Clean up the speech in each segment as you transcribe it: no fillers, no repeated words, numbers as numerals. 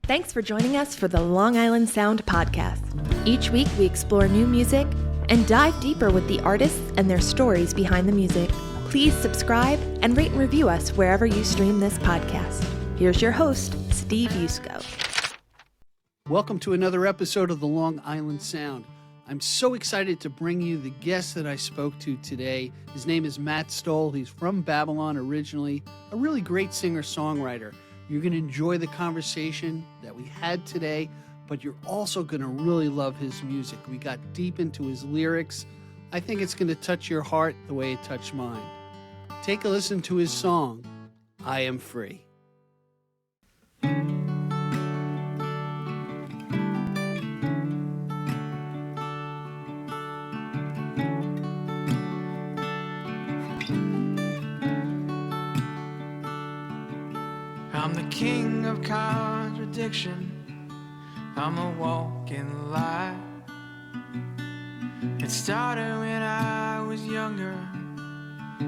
Thanks for joining us for the Long Island Sound podcast. Each week we explore new music and dive deeper with the artists and their stories behind the music. Please subscribe and rate and review us wherever you stream this podcast. Here's your host, Steve Yusko. Welcome to another episode of the Long Island Sound. I'm so excited to bring you the guest that I spoke to today. His name is Matt Stoll. He's from Babylon originally, a really great singer-songwriter. You're going to enjoy the conversation that we had today, but you're also going to really love his music. We got deep into his lyrics. I think it's going to touch your heart the way it touched mine. Take a listen to his song, I Am Free. I'm the king of contradiction. I'm a walking lie. It started when I was younger,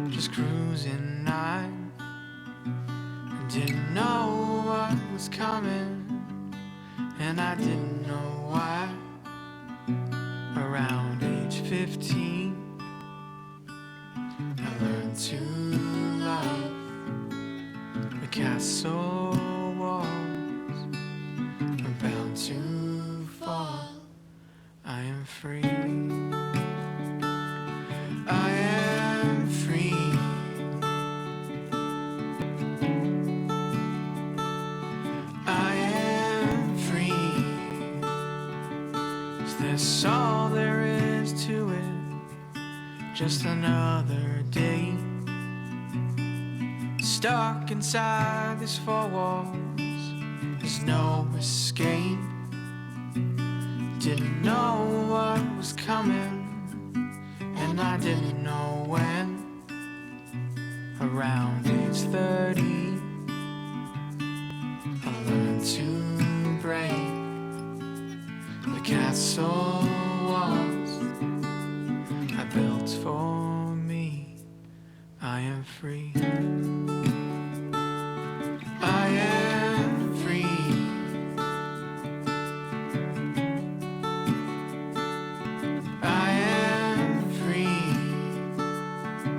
just cruising nine. Didn't know what was coming, and I didn't know why. Around age 15, I learned to love the castle walls are bound to fall. I am free. I am free. I am free. 'Cause that's all there is to it. Just another day stuck inside these four walls. There's no escape. Didn't know what was coming, and I didn't know when. Around age 30, I learned to break the castle walls I built for me. I am free. I am free. I am free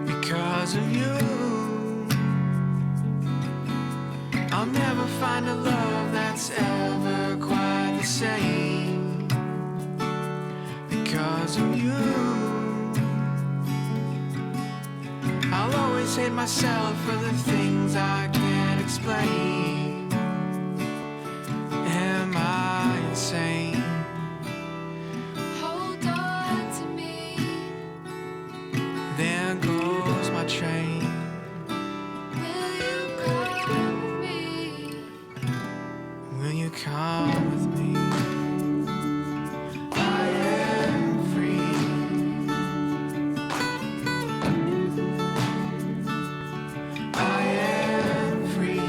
because of you. I'll never find a love that's ever quite the same because of you. I'll always hate myself for the things I can't explain. Am I insane? Hold on to me. There goes my train. Will you come with me? Will you come with me? I am free. I am free.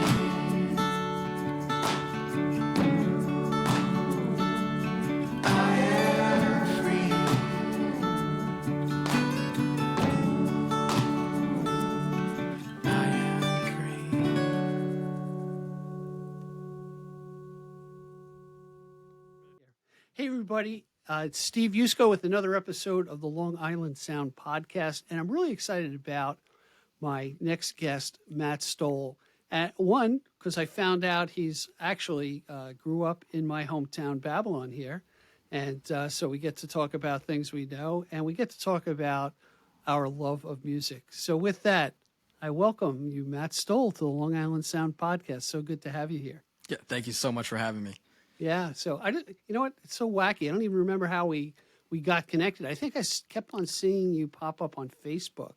I am free. I am free. Hey, everybody. It's Steve Yusko with another episode of the Long Island Sound podcast. And I'm really excited about my next guest, Matt Stoll. One, because I found out he's actually grew up in my hometown, Babylon, here. And so we get to talk about things we know, and we get to talk about our love of music. So with that, I welcome you, Matt Stoll, to the Long Island Sound podcast. So good to have you here. Yeah, thank you so much for having me. Yeah, so I didn't, you know what? It's so wacky. I don't even remember how we got connected. I think I kept on seeing you pop up on Facebook.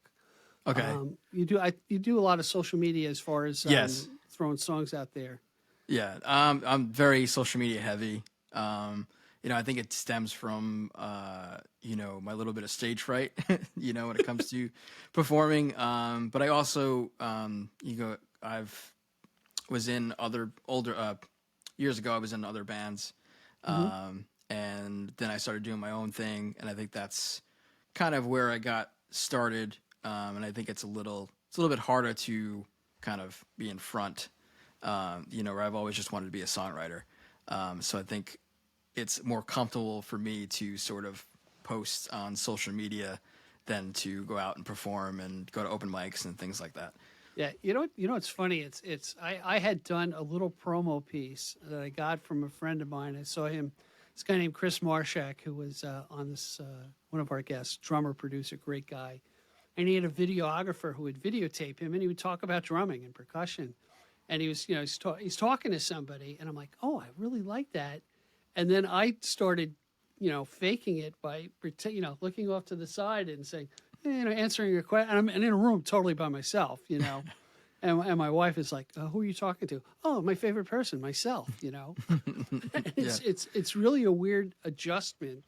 Okay. You do a lot of social media as far as Yes. throwing songs out there. Yeah, I'm very social media heavy. I think it stems from my little bit of stage fright, when it comes to performing. But I also was in other older years ago. I was in other bands, and then I started doing my own thing, and I think that's kind of where I got started. And I think it's a little bit harder to kind of be in front, where I've always just wanted to be a songwriter. So I think it's more comfortable for me to sort of post on social media than to go out and perform and go to open mics and things like that. Yeah, it's funny. I had done a little promo piece that I got from a friend of mine. I saw him, this guy named Chris Marshak, who was on this one of our guests, drummer, producer, great guy, and he had a videographer who would videotape him, and he would talk about drumming and percussion, and he was, he's talking to somebody, and I'm like, oh, I really like that, and then I started, faking it by looking off to the side and saying, answering your question. And I'm in a room totally by myself, and my wife is like, who are you talking to? Oh, my favorite person, myself, It's really a weird adjustment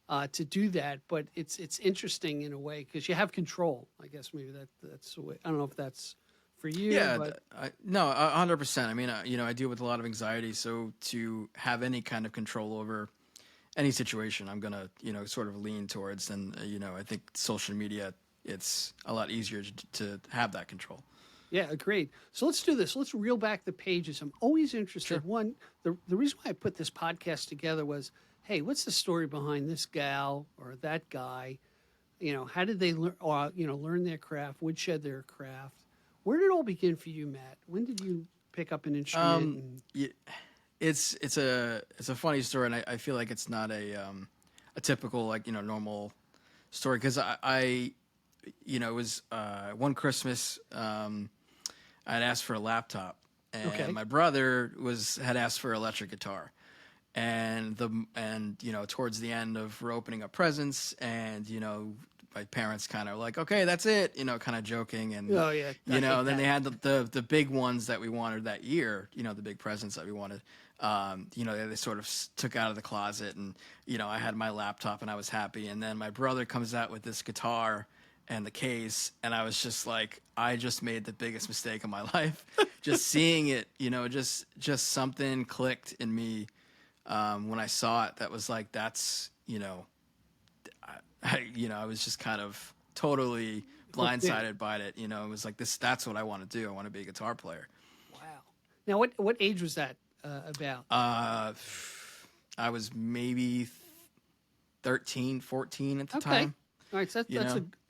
to do that, but it's interesting in a way because you have control. I guess maybe that's the way. I don't know if that's for you. Yeah, but... no, 100%. I mean, I deal with a lot of anxiety, so to have any kind of control over any situation, I'm gonna, sort of lean towards. And I think social media, it's a lot easier to have that control. Yeah, agreed. So let's do this. Let's reel back the pages. I'm always interested. Sure. One, the reason why I put this podcast together was, hey, what's the story behind this gal or that guy? How did they learn their craft, woodshed their craft? Where did it all begin for you, Matt? When did you pick up an instrument? It's a funny story, and I feel like it's not a typical normal story, because I it was one Christmas I'd asked for a laptop, and my brother had asked for an electric guitar, and towards the end of we're opening up presents, and my parents kind of like, okay, that's it, kind of joking, and then they had the big ones that we wanted that year, the big presents that we wanted. They sort of took out of the closet, and I had my laptop and I was happy, and then my brother comes out with this guitar and the case, and I was just like, I just made the biggest mistake of my life. Just seeing it, just something clicked in me when I saw it. That was like, that's I was just kind of totally blindsided by it. It was like that's what I want to do. I want to be a guitar player. Wow. Now, what age was that about? I was maybe 13, 14 at the time. All right, so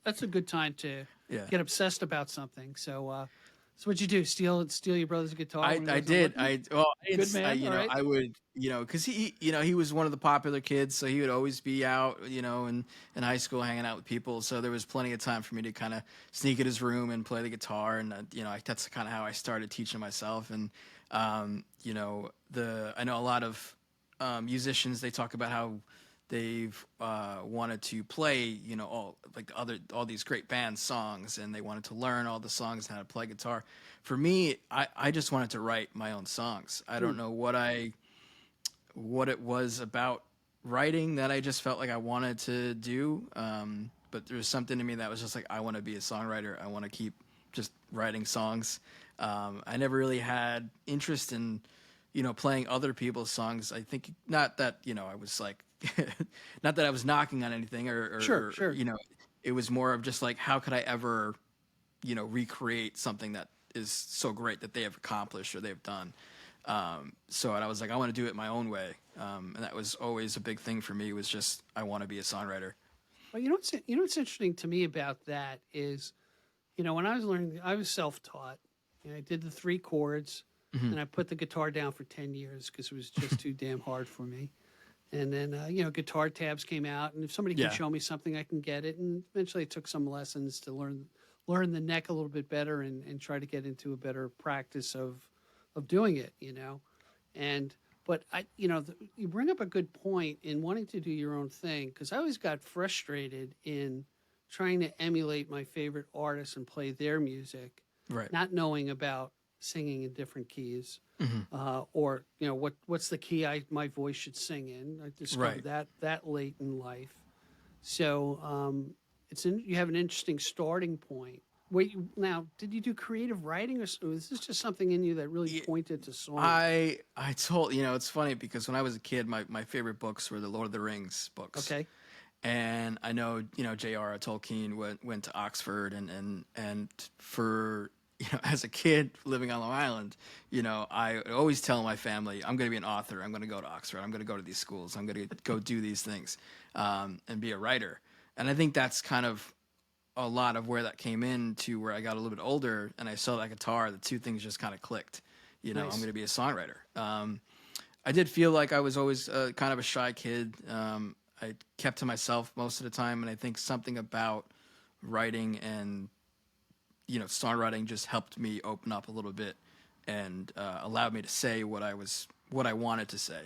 that's a good time to get obsessed about something. So what'd you do? Steal your brother's guitar? I did. Good man. I would, because he was one of the popular kids, so he would always be out, in high school hanging out with people. So there was plenty of time for me to kind of sneak in his room and play the guitar, and that's kind of how I started teaching myself. And I know a lot of musicians, they talk about how they've wanted to play, all these great band songs, and they wanted to learn all the songs and how to play guitar. For me, I just wanted to write my own songs. I don't know what it was about writing that I just felt like I wanted to do, but there was something to me that was just like, I want to be a songwriter. I want to keep just writing songs. I never really had interest in playing other people's songs. I think not that I was like not that I was knocking on anything or sure. It was more of just like, how could I ever recreate something that is so great that they have accomplished or they've done. So I was like, I want to do it my own way, and that was always a big thing for me, was just, I want to be a songwriter. Well, what's interesting to me about that is, when I was learning, I was self-taught. I did the 3 chords, and I put the guitar down for 10 years because it was just too damn hard for me. And then, guitar tabs came out, and if somebody can show me something, I can get it. And eventually I took some lessons to learn the neck a little bit better and try to get into a better practice of doing it, But you bring up a good point in wanting to do your own thing, because I always got frustrated in trying to emulate my favorite artists and play their music, right? Not knowing about singing in different keys, or what's the key my voice should sing in. I discovered that late in life. So you have an interesting starting point. Now, did you do creative writing, or is this just something in you that really pointed to song? I told it's funny, because when I was a kid, my favorite books were the Lord of the Rings books. Okay. And I know J.R.R. Tolkien went to Oxford, and for as a kid living on Long Island, I always tell my family, I'm going to be an author. I'm going to go to Oxford. I'm going to go to these schools. I'm going to go do these things and be a writer. And I think that's kind of a lot of where that came in to where I got a little bit older and I saw that guitar. The two things just kind of clicked. Nice. I'm going to be a songwriter. I did feel like I was always kind of a shy kid. I kept to myself most of the time. And I think something about writing and songwriting just helped me open up a little bit and allowed me to say what I wanted to say.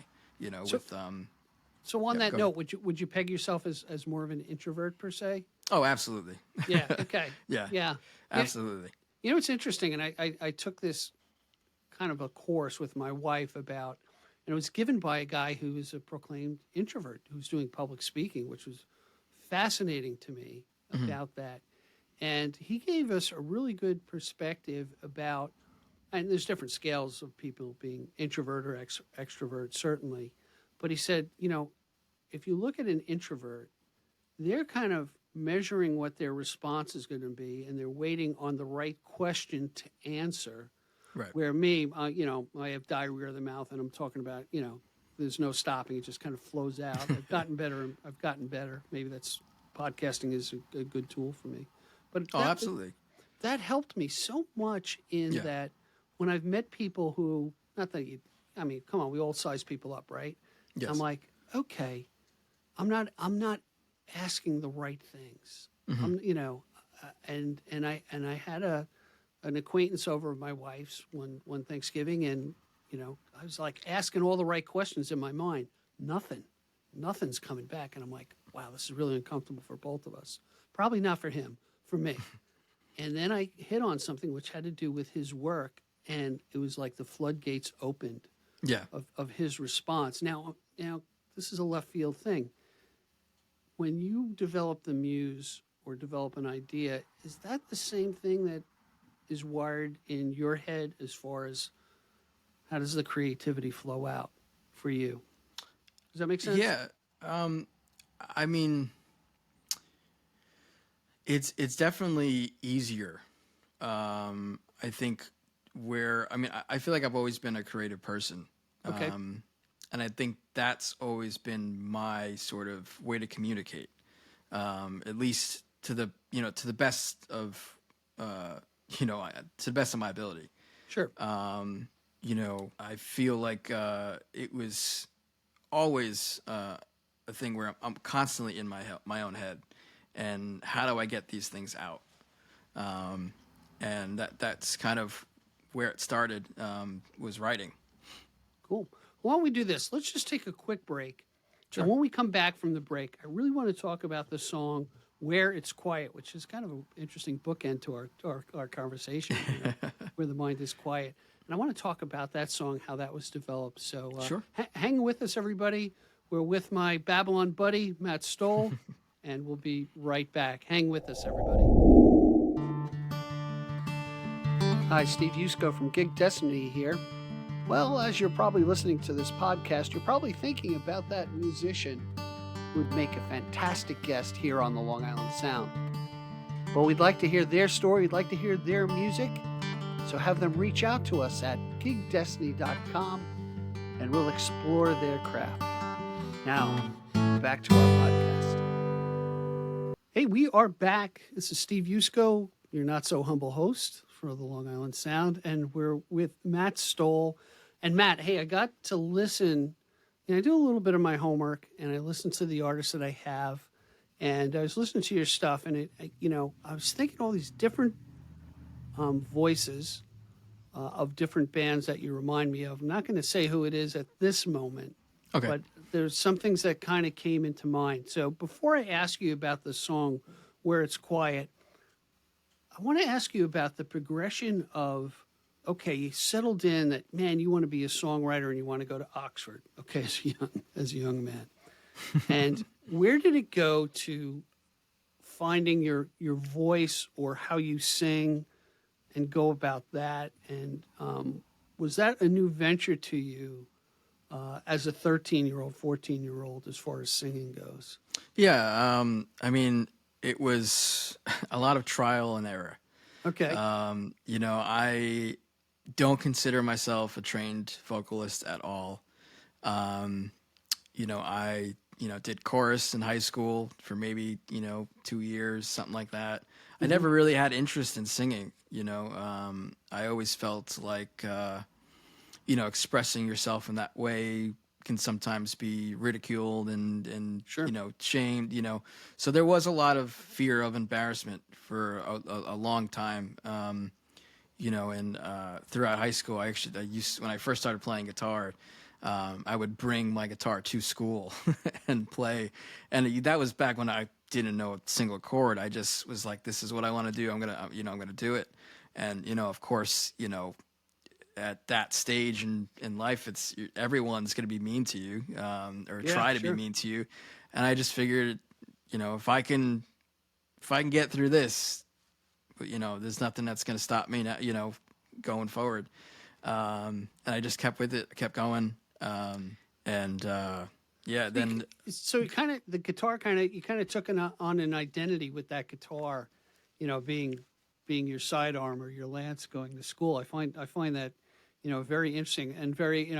So on that note, would you peg yourself as more of an introvert per se? Oh, absolutely. Yeah. Okay. Yeah. Absolutely. It's interesting, and I took this kind of a course with my wife about, and it was given by a guy who is a proclaimed introvert who's doing public speaking, which was fascinating to me about that. And he gave us a really good perspective about, and there's different scales of people being introvert or extrovert, certainly. But he said, if you look at an introvert, they're kind of measuring what their response is going to be, and they're waiting on the right question to answer. Right. Where me, I have diarrhea of the mouth, and I'm talking about, there's no stopping. It just kind of flows out. I've gotten better. Maybe that's podcasting is a good tool for me. But absolutely. That helped me so much in that when I've met people who, come on, we all size people up, right? Yes. I'm like, okay, I'm not asking the right things. And I had an acquaintance over my wife's one Thanksgiving, and I was like asking all the right questions in my mind. Nothing's coming back, and I'm like, wow, this is really uncomfortable for both of us. Probably not for him, for me. And then I hit on something which had to do with his work, and it was like the floodgates opened. Yeah. Of his response. Now, this is a left field thing. When you develop the muse or develop an idea, is that the same thing that is wired in your head as far as how does the creativity flow out for you? Does that make sense? Yeah. I mean, it's definitely easier. I think I feel like I've always been a creative person. Okay. And I think that's always been my sort of way to communicate, at least to the best of, to the best of my ability. Sure. I feel like it was always a thing where I'm constantly in my own head, and how do I get these things out? And that's kind of where it started, was writing. Cool. Why don't we do this? Let's just take a quick break. Sure. And when we come back from the break, I really want to talk about the song Where It's Quiet, which is kind of an interesting bookend to our conversation, where the mind is quiet. And I want to talk about that song, how that was developed. So Sure. Hang with us, everybody. We're with my Babylon buddy, Matt Stoll, and we'll be right back. Hang with us, everybody. Hi, Steve Yusko from Gig Destiny here. Well, as you're probably listening to this podcast, you're probably thinking about that musician who would make a fantastic guest here on the Long Island Sound. Well, we'd like to hear their story. We'd like to hear their music. So have them reach out to us at gigdestiny.com, and we'll explore their craft. Now, back to our podcast. Hey, we are back. This is Steve Yusko, your not-so-humble host for the Long Island Sound, and we're with Matt Stoll. And Matt, hey, I got to listen, and I do a little bit of my homework, and I listen to the artists that I have, and I was listening to your stuff, and I was thinking all these different voices of different bands that you remind me of. I'm not going to say who it is at this moment, Okay. but there's some things that kind of came into mind. So before I ask you about the song Where It's Quiet, I want to ask you about the progression of, okay, you settled in that, man, you want to be a songwriter and you want to go to Oxford, okay, as a young man. And where did it go to finding your voice or how you sing and go about that? And was that a new venture to you as a 13-year-old, 14-year-old, as far as singing goes? Yeah, I mean, it was a lot of trial and error. Okay. I don't consider myself a trained vocalist at all. I did chorus in high school for maybe 2 years, something like that. I never really had interest in singing. I always felt like expressing yourself in that way can sometimes be ridiculed and Sure. shamed. So there was a lot of fear of embarrassment for a long time. And throughout high school, when I first started playing guitar, I would bring my guitar to school and play. And that was back when I didn't know a single chord. I just was like, this is what I want to do. I'm going to do it. And, of course, at that stage in life, everyone's going to be mean to you, or try to be mean to you. And I just figured, if I can get through this, there's nothing that's going to stop me now, going forward. And I just kept with it, kept going. Then. So the guitar you kind of took on an identity with that guitar, being your sidearm or your lance going to school. I find that, very interesting and very,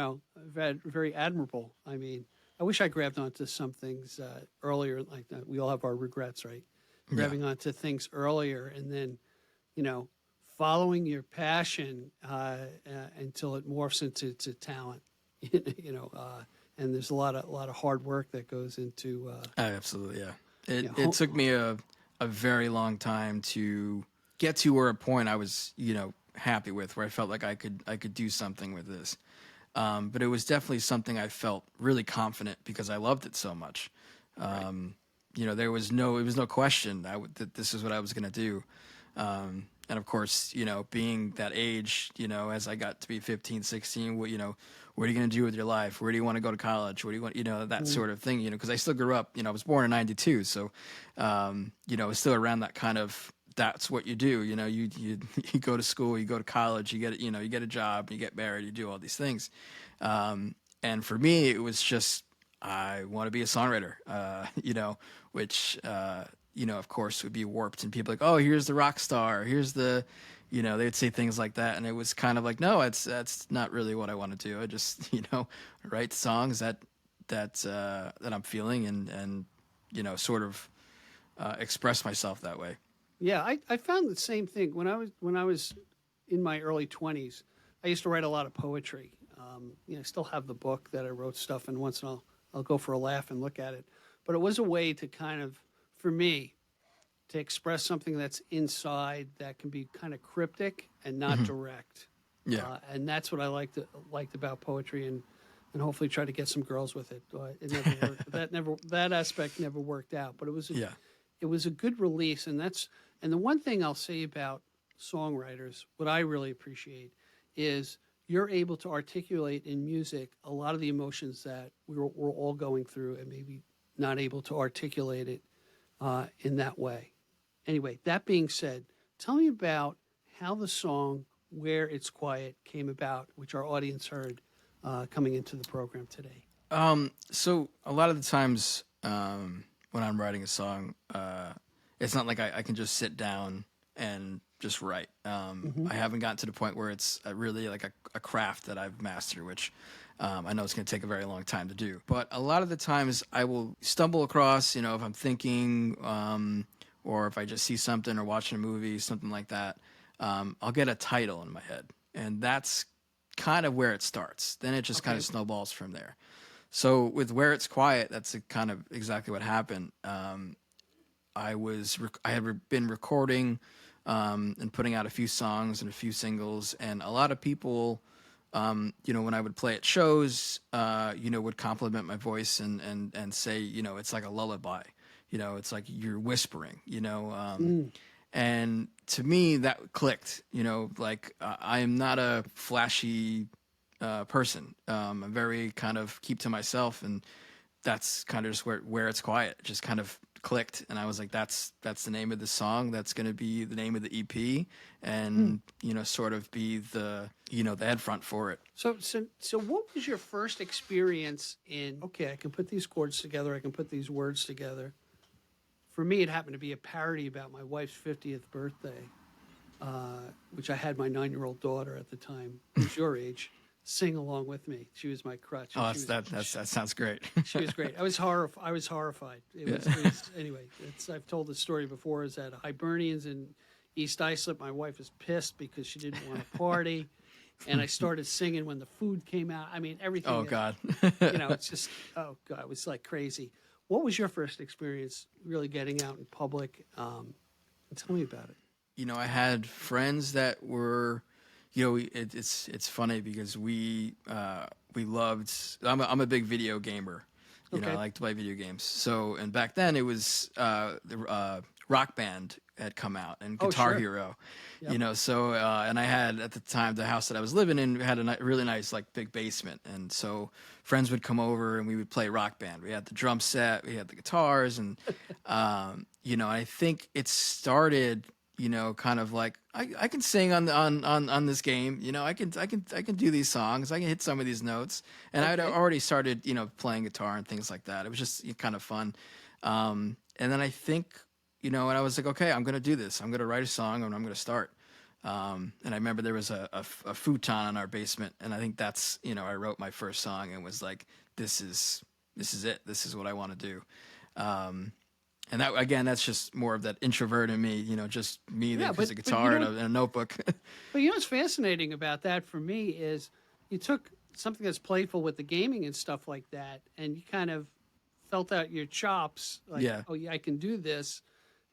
very admirable. I mean, I wish I grabbed onto some things earlier, like that. We all have our regrets, right? Grabbing onto things earlier and then, following your passion until it morphs into talent, and there's a lot of hard work that goes into. Absolutely, yeah. It took me a very long time to get to a point I was, happy with, where I felt like I could do something with this. But it was definitely something I felt really confident because I loved it so much. It was no question that this is what I was going to do. And of course, being that age, as I got to be 15, 16, what are you going to do with your life? Where do you want to go to college? What do you want, that sort of thing, because I still grew up, I was born in 92. So, it was still around that kind of, that's what you do. You go to school, you go to college, you get a job, you get married, you do all these things. And for me, it was just, I want to be a songwriter, which, of course would be warped, and people like, oh, here's the rock star, here's the, they'd say things like that. And it was kind of like, no, that's not really what I want to do. I just, write songs that I'm feeling and sort of express myself that way. Yeah, I found the same thing when I was in my early 20s. I used to write a lot of poetry. I still have the book that I wrote stuff, and once in a while I'll go for a laugh and look at it. But it was a way to kind of, for me, to express something that's inside that can be kind of cryptic and not direct. Yeah, and that's what I liked about poetry, and hopefully try to get some girls with it. It never worked. That aspect never worked out. But it was a good release, and the one thing I'll say about songwriters, what I really appreciate is you're able to articulate in music a lot of the emotions that we're all going through, and maybe not able to articulate it in that way. Anyway, that being said, tell me about how the song "Where It's Quiet" came about, which our audience heard coming into the program today. So a lot of the times when I'm writing a song, it's not like I can just sit down and just write. I haven't gotten to the point where it's really like a craft that I've mastered, which I know it's going to take a very long time to do. But a lot of the times I will stumble across, if I'm thinking, or if I just see something or watching a movie, something like that, I'll get a title in my head. And that's kind of where it starts. Then it just kind of snowballs from there. So with "Where It's Quiet," that's kind of exactly what happened. I had been recording and putting out a few songs and a few singles, and a lot of people, when I would play at shows, would compliment my voice and say, it's like a lullaby, it's like you're whispering, and to me that clicked, I am not a flashy person. I'm very kind of keep to myself, and that's kind of just where it's quiet. It just kind of clicked, and I was like, that's the name of the song. That's going to be the name of the EP, and sort of be the the head front for it. So what was your first experience in? Okay, I can put these chords together. I can put these words together. For me, it happened to be a parody about my wife's 50th birthday, which I had my 9-year-old daughter at the time, who's your age, sing along with me. She was my crutch. Oh, that sounds great. She was great. I was horrified. It was anyway. I've told this story before. Is at Hibernians in East Islip. My wife was pissed because she didn't want to party, and I started singing when the food came out. I mean, everything. Oh God. It's just it was like crazy. What was your first experience really getting out in public? And tell me about it. I had friends that were, it's funny because we loved. I'm a big video gamer. I like to play video games. So, and back then it was the Rock Band had come out and Guitar Hero. Yep. So and I had at the time the house that I was living in had a really nice like big basement, and so friends would come over and we would play Rock Band. We had the drum set, we had the guitars, and I think it started. Kind of like I can sing on this game. I can do these songs. I can hit some of these notes, and I'd already started playing guitar and things like that. It was just kind of fun. And then I think and I was like, okay, I'm gonna do this. I'm gonna write a song and I'm gonna start. And I remember there was a futon in our basement, and I think that's I wrote my first song and was like, this is it. This is what I want to do. And that, again, that's just more of that introvert in me, just me that has a guitar and a notebook. But what's fascinating about that for me is you took something that's playful with the gaming and stuff like that, and you kind of felt out your chops, like, oh yeah, I can do this.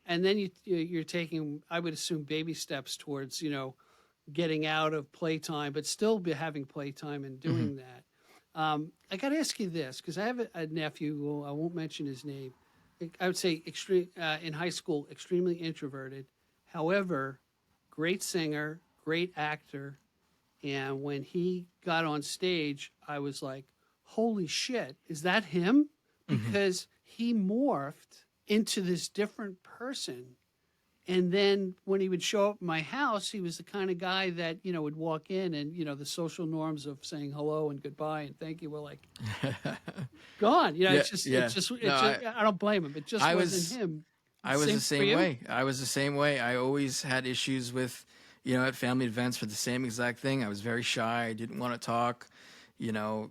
And then you're taking, I would assume, baby steps towards, getting out of playtime, but still having playtime and doing that. I got to ask you this, because I have a nephew, who I won't mention his name. I would say in high school, extremely introverted. However, great singer, great actor. And when he got on stage, I was like, holy shit, is that him? Because he morphed into this different person. And then when he would show up at my house, he was the kind of guy that, would walk in and, the social norms of saying hello and goodbye and thank you were like gone. I don't blame him. It just wasn't him. I was the same way. I was the same way. I always had issues with, at family events for the same exact thing. I was very shy. I didn't want to talk,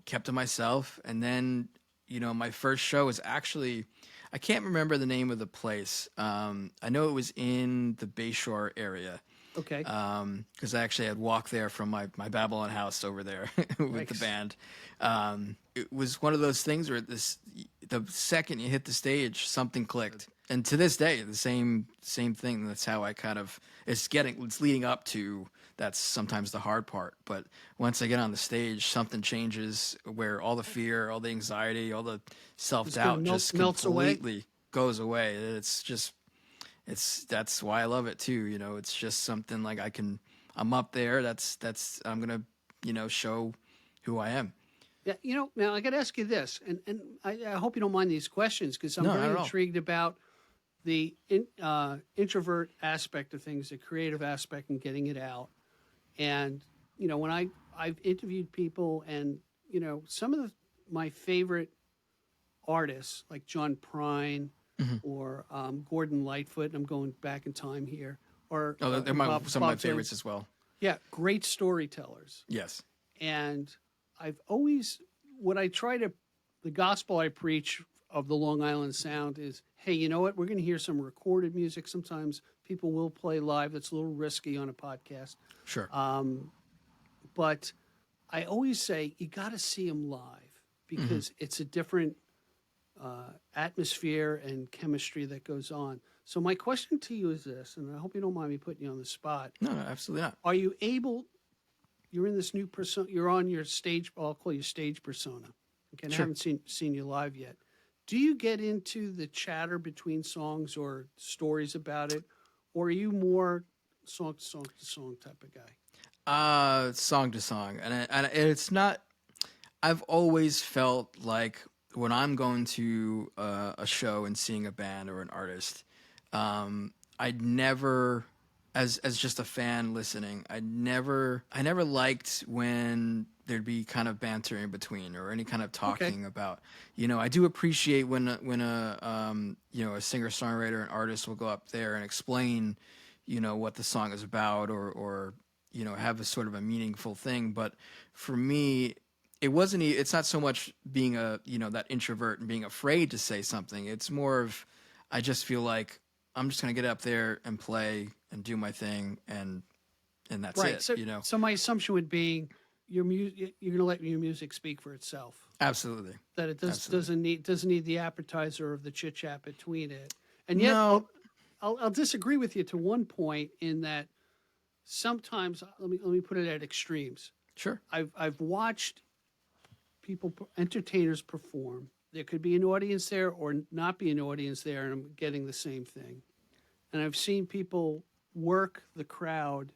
kept to myself. And then, my first show was actually, I can't remember the name of the place. I know it was in the Bayshore area. Okay. Because I actually had walked there from my Babylon house over there with the band. It was one of those things where the second you hit the stage, something clicked. And to this day, the same thing. That's how I kind of, it's leading up to, that's sometimes the hard part. But once I get on the stage, something changes where all the fear, all the anxiety, all the self-doubt just completely goes away. That's why I love it too. It's just something like I'm up there. I'm going to, show who I am. Yeah. Now I got to ask you this, and I hope you don't mind these questions, because I'm very intrigued about the introvert aspect of things, the creative aspect and getting it out. And, when I've interviewed people and, some of my favorite artists like John Prine or Gordon Lightfoot, and I'm going back in time here. Or they're some of my favorites as well. Yeah, great storytellers. Yes. And I've always, the gospel I preach of the Long Island Sound is, hey, you know what? We're going to hear some recorded music. Sometimes people will play live. That's a little risky on a podcast. Sure. But I always say you got to see them live, because it's a different atmosphere and chemistry that goes on. So my question to you is this, and I hope you don't mind me putting you on the spot. No, absolutely not. Are you able, you're in this new persona, you're on your stage, I'll call you stage persona. Okay, Sure. I haven't seen you live yet. Do you get into the chatter between songs or stories about it, or are you more song to song type of guy? Song to song, and it's not. I've always felt like when I'm going to a show and seeing a band or an artist, I'd never, as just a fan listening, I never liked when there'd be kind of banter in between or any kind of talking about. I do appreciate when a singer songwriter, an artist will go up there and explain, what the song is about, or have a sort of a meaningful thing. But for me, it's not so much being that introvert and being afraid to say something. It's more of, I just feel like I'm just going to get up there and play and do my thing, and that's right. it. So my assumption would be you're going to let your music speak for itself. Absolutely. That it Absolutely. doesn't need the appetizer of the chit chat between it. And yet, No. I'll disagree with you to one point in that sometimes, let me put it at extremes. Sure. I've watched entertainers perform. There could be an audience there or not be an audience there, and I'm getting the same thing. And I've seen people work the crowd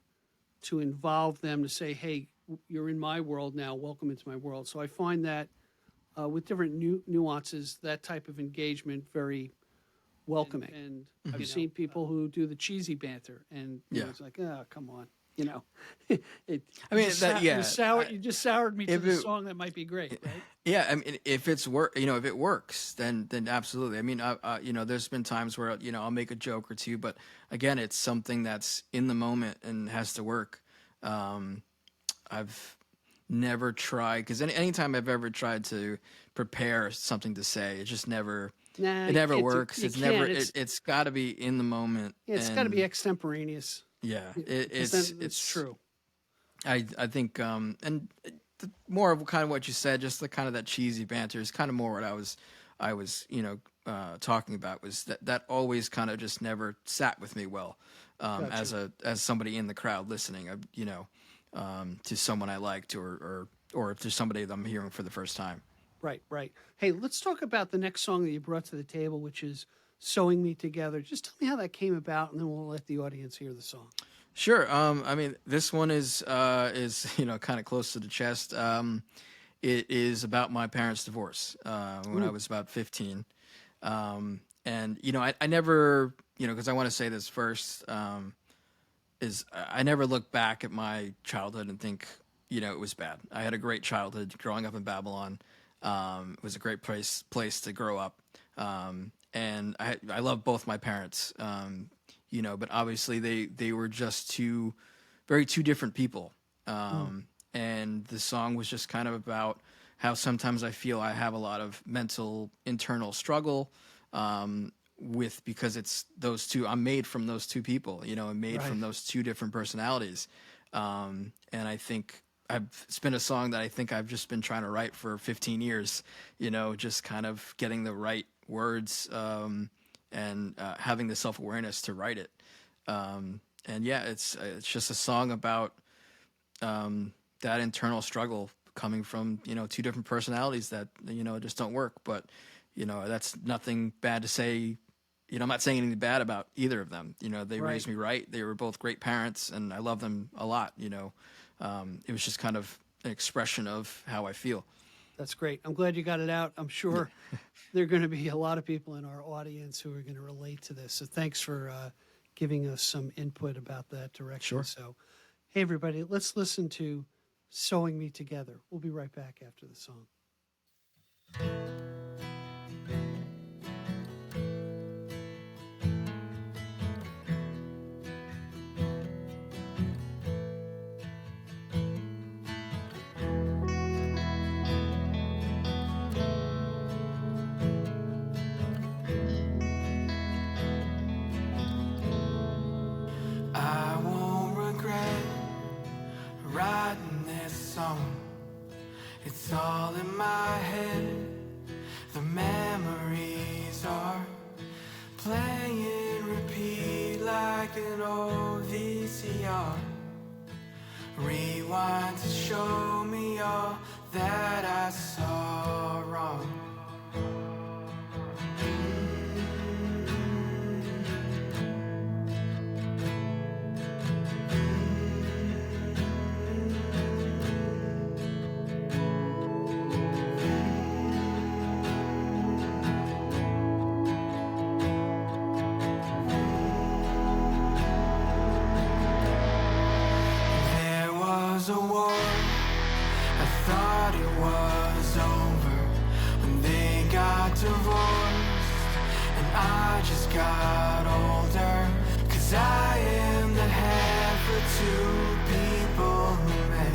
to involve them, to say, hey, you're in my world now, welcome into my world. So I find that with different nuances, that type of engagement very welcoming. And I've seen people who do the cheesy banter, and it's like, oh, come on. You just soured me to the song that might be great, right? Yeah, I mean, if it works, then absolutely. I mean, there's been times where I'll make a joke or two, but again, it's something that's in the moment and has to work. I've never tried, because anytime I've ever tried to prepare something to say, it just never. It never works. It's got to be in the moment. Yeah, it's got to be extemporaneous. Yeah, it's true. I think more of kind of what you said, just the kind of that cheesy banter is kind of more what I was talking about, was that always kind of just never sat with me well, Gotcha. as somebody in the crowd listening, to someone I liked, or if there's somebody that I'm hearing for the first time. Right. Hey, let's talk about the next song that you brought to the table, which is Sewing Me Together. Just tell me how that came about, and then we'll let the audience hear the song. Sure. I mean, this one is kind of close to the chest. It is about my parents' divorce when I was about 15. And I never, because I want to say this first, is I never look back at my childhood and think, it was bad. I had a great childhood growing up in Babylon. It was a great place to grow up. And I love both my parents, but obviously they were just two different people. And the song was just kind of about how sometimes I feel I have a lot of mental internal struggle, because it's those two. I'm made from those two people, I'm made from those two different personalities. And I think it's been a song that I think I've just been trying to write for 15 years, just kind of getting the right words, and having the self-awareness to write it. It's just a song about that internal struggle coming from, two different personalities that, just don't work. But, that's nothing bad to say. I'm not saying anything bad about either of them. They raised me right. They were both great parents, and I love them a lot. It was just kind of an expression of how I feel. That's great. I'm glad you got it out. I'm sure there are going to be a lot of people in our audience who are going to relate to this. So thanks for giving us some input about that direction. Sure. So, hey, everybody, let's listen to Sewing Me Together. We'll be right back after the song. I won't regret writing this song. It's all in my head. The memories are playing repeat like an old VCR. Rewind to show me all that I saw wrong. There was a war, I thought it was over when they got divorced, and I just got older, 'cause I am for two people who met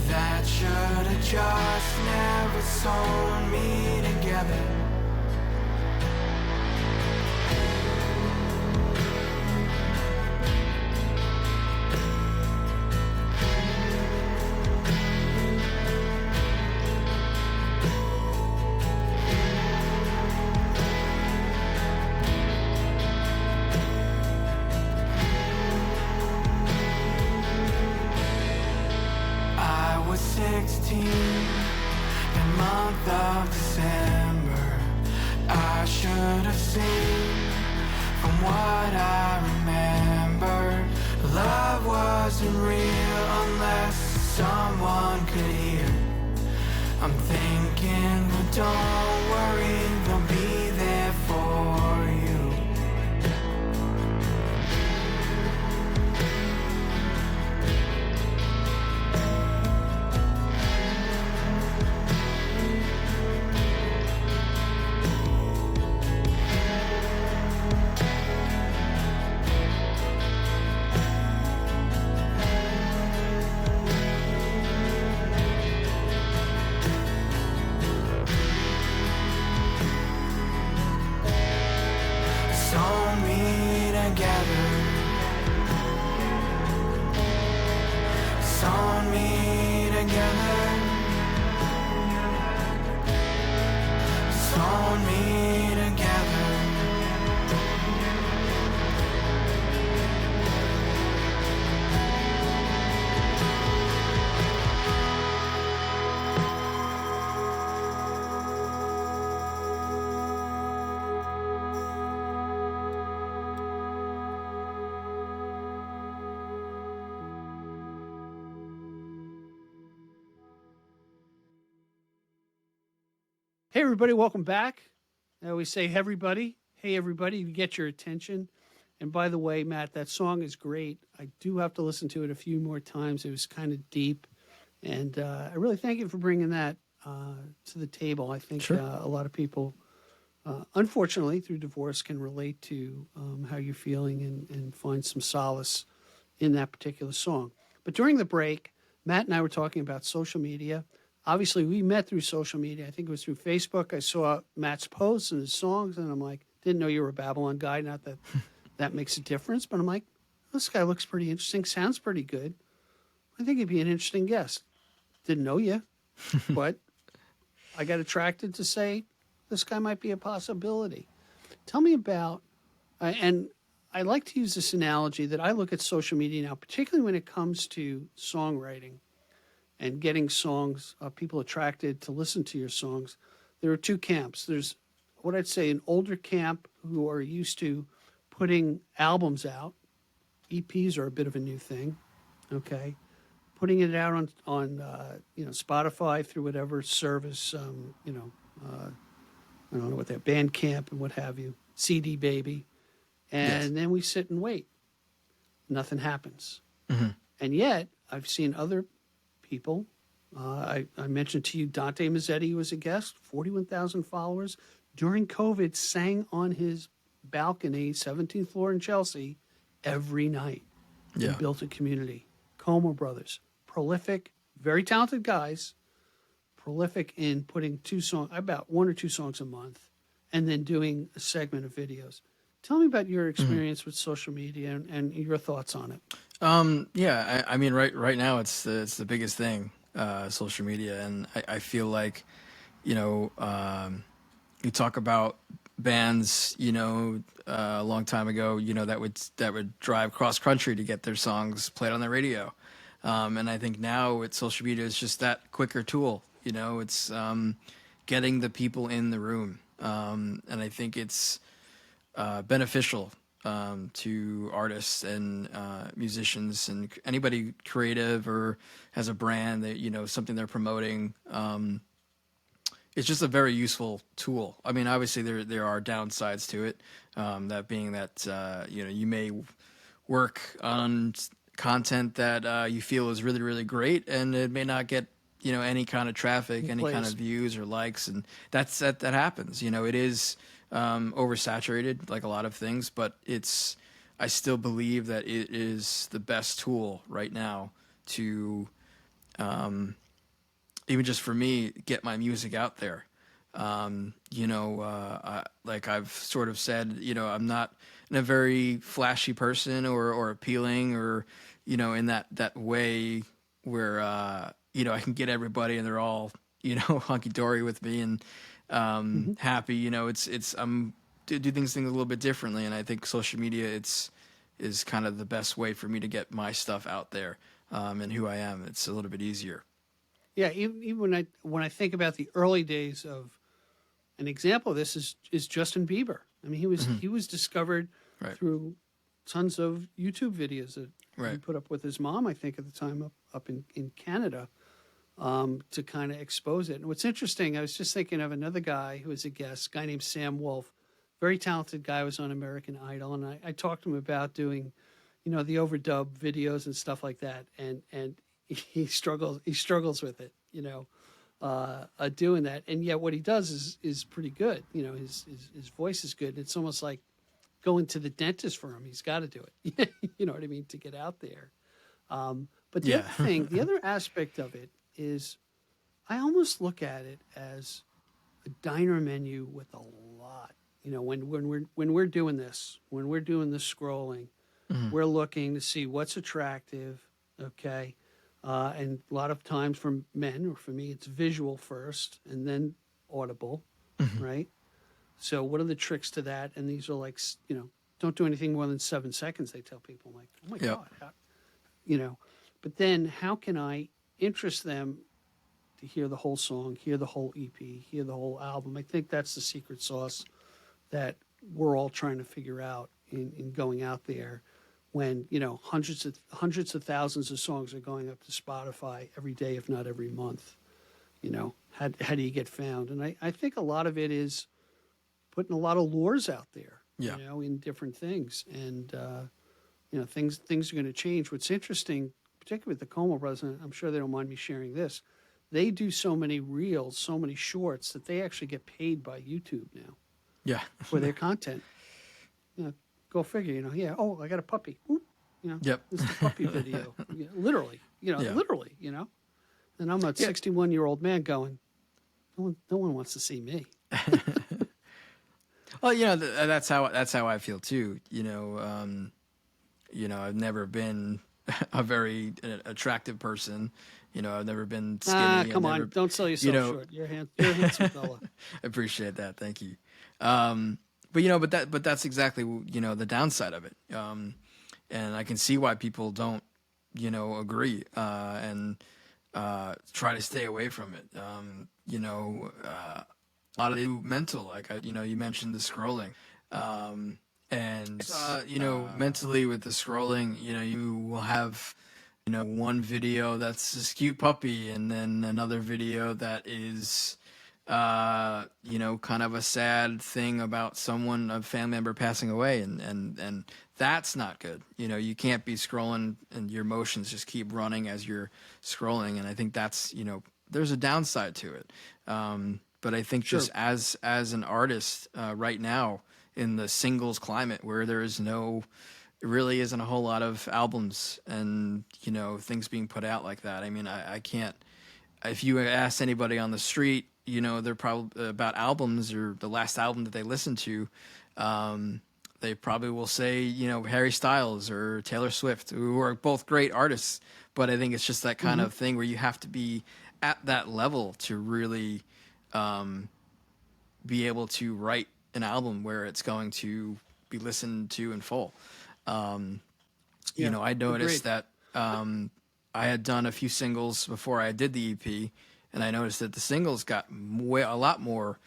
that should have just never sewn me together. I was 16, the month of December. I should have seen from what I remembered. Love wasn't real unless someone could hear. I'm thinking, but don't worry, they'll be there for you. Sew me together. Sew me together. Sew me together. Hey, everybody, welcome back. We say, everybody, hey, everybody, you get your attention. And by the way, Matt, that song is great. I do have to listen to it a few more times. It was kind of deep. And I really thank you for bringing that to the table. I think a lot of people, unfortunately, through divorce, can relate to how you're feeling and find some solace in that particular song. But during the break, Matt and I were talking about social media. Obviously, we met through social media. I think it was through Facebook. I saw Matt's posts and his songs, and I'm like, didn't know you were a Babylon guy. Not that that makes a difference, but I'm like, this guy looks pretty interesting, sounds pretty good. I think he'd be an interesting guest. Didn't know you, but I got attracted to say, this guy might be a possibility. Tell me about, and I like to use this analogy that I look at social media now, particularly when it comes to songwriting and getting songs, people attracted to listen to your songs. There are two camps. There's what I'd say an older camp who are used to putting albums out. EPs are a bit of a new thing, okay? Putting it out on Spotify through whatever service, I don't know what that, Bandcamp and what have you, CD Baby. And then we sit and wait. Nothing happens. Mm-hmm. And yet, I've seen other people. I mentioned to you Dante Mazzetti was a guest, 41,000 followers. During COVID, sang on his balcony, 17th floor in Chelsea, every night. Yeah. He built a community. Como Brothers, prolific, very talented guys, prolific in putting about one or two songs a month, and then doing a segment of videos. Tell me about your experience with social media and your thoughts on it. I mean, right now it's the biggest thing, social media, and I feel like, you talk about bands, a long time ago, that would drive cross country to get their songs played on the radio, and I think now with social media, it's just that quicker tool. It's getting the people in the room, and I think it's beneficial to artists and musicians and anybody creative or has a brand that something they're promoting. It's just a very useful tool. I mean, obviously there are downsides to it. That being that you may work on content that you feel is really, really great, and it may not get any kind of traffic, any kind of views or likes, and that happens. It is oversaturated like a lot of things, but it's I still believe that it is the best tool right now to, even just for me, get my music out there. Like I've sort of said, I'm not a very flashy person or appealing or, in that way where, I can get everybody and they're all, hunky dory with me and, happy, I'm do things a little bit differently. And I think social media, is kind of the best way for me to get my stuff out there, and who I am. It's a little bit easier. Yeah, even when I think about the early days of an example of this is Justin Bieber. I mean, he was discovered through tons of YouTube videos that he put up with his mom, I think, at the time up in Canada, to kind of expose it. And what's interesting, I was just thinking of another guy who was a guest, a guy named Sam Wolf, very talented guy, was on American Idol, and I talked to him about doing, the overdub videos and stuff like that, and he struggles with it, doing that, and yet what he does is pretty good. His voice is good. It's almost like going to the dentist for him. He's got to do it. You know what I mean, to get out there. But the other thing, the other aspect of it is, I almost look at it as a diner menu with a lot. When we're doing this, when we're doing the scrolling, we're looking to see what's attractive. Okay. And a lot of times for men, or for me, it's visual first and then audible, right? So what are the tricks to that? And these are like, don't do anything more than 7 seconds, they tell people. I'm like, oh my God, But then how can I interest them to hear the whole song, hear the whole EP, hear the whole album? I think that's the secret sauce that we're all trying to figure out in going out there. When hundreds of thousands of songs are going up to Spotify every day, if not every month, how do you get found? And I think a lot of it is putting a lot of lures out there, in different things, and things are going to change. What's interesting, particularly with the Como Brothers, and I'm sure they don't mind me sharing this, they do so many reels, so many shorts that they actually get paid by YouTube now, for their content. Go figure, oh, I got a puppy. Ooh, this is the puppy video. Literally, literally, And I'm a 61-year-old man going, no one wants to see me. Well, that's how I feel too. I've never been a very attractive person. I've never been skinny. Come on, don't sell yourself short. You're a handsome fella. I appreciate that. Thank you. But that's exactly, the downside of it. And I can see why people don't, agree, and try to stay away from it. A lot of it mental, like, you mentioned the scrolling. Mentally with the scrolling, you will have, one video that's this cute puppy and then another video that is, kind of a sad thing about a family member passing away, and that's not good. You can't be scrolling and your emotions just keep running as you're scrolling. And I think that's, there's a downside to it. But I think just as an artist, right now in the singles climate where it really isn't a whole lot of albums and, things being put out like that. I mean, I can't, if you ask anybody on the street, they're probably about albums or the last album that they listened to. They probably will say, Harry Styles or Taylor Swift, who are both great artists. But I think it's just that kind of thing where you have to be at that level to really be able to write an album where it's going to be listened to in full. I noticed that I had done a few singles before I did the EP. And I noticed that the singles got a lot more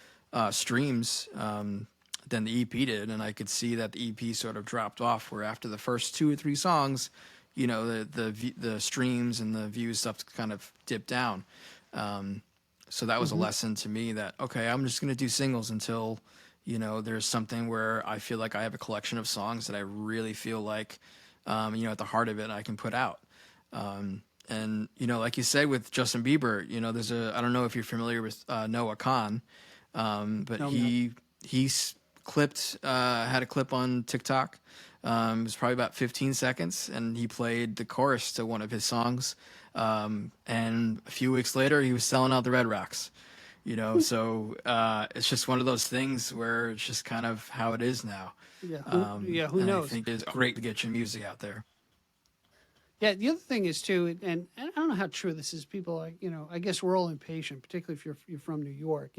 streams than the EP did, and I could see that the EP sort of dropped off. Where after the first 2 or 3 songs, the streams and the views stuff kind of dipped down. So that was a lesson to me that I'm just going to do singles until there's something where I feel like I have a collection of songs that I really feel like at the heart of it I can put out. And, like you said with Justin Bieber, there's I don't know if you're familiar with Noah Khan, but he's clipped, had a clip on TikTok It was probably about 15 seconds, and he played the chorus to one of his songs. And a few weeks later, he was selling out the Red Rocks. So it's just one of those things where it's just kind of how it is now. Yeah, who and knows? I think it's great to get your music out there. Yeah, the other thing is too, and I don't know how true this is. People like, I guess we're all impatient, particularly if you're from New York.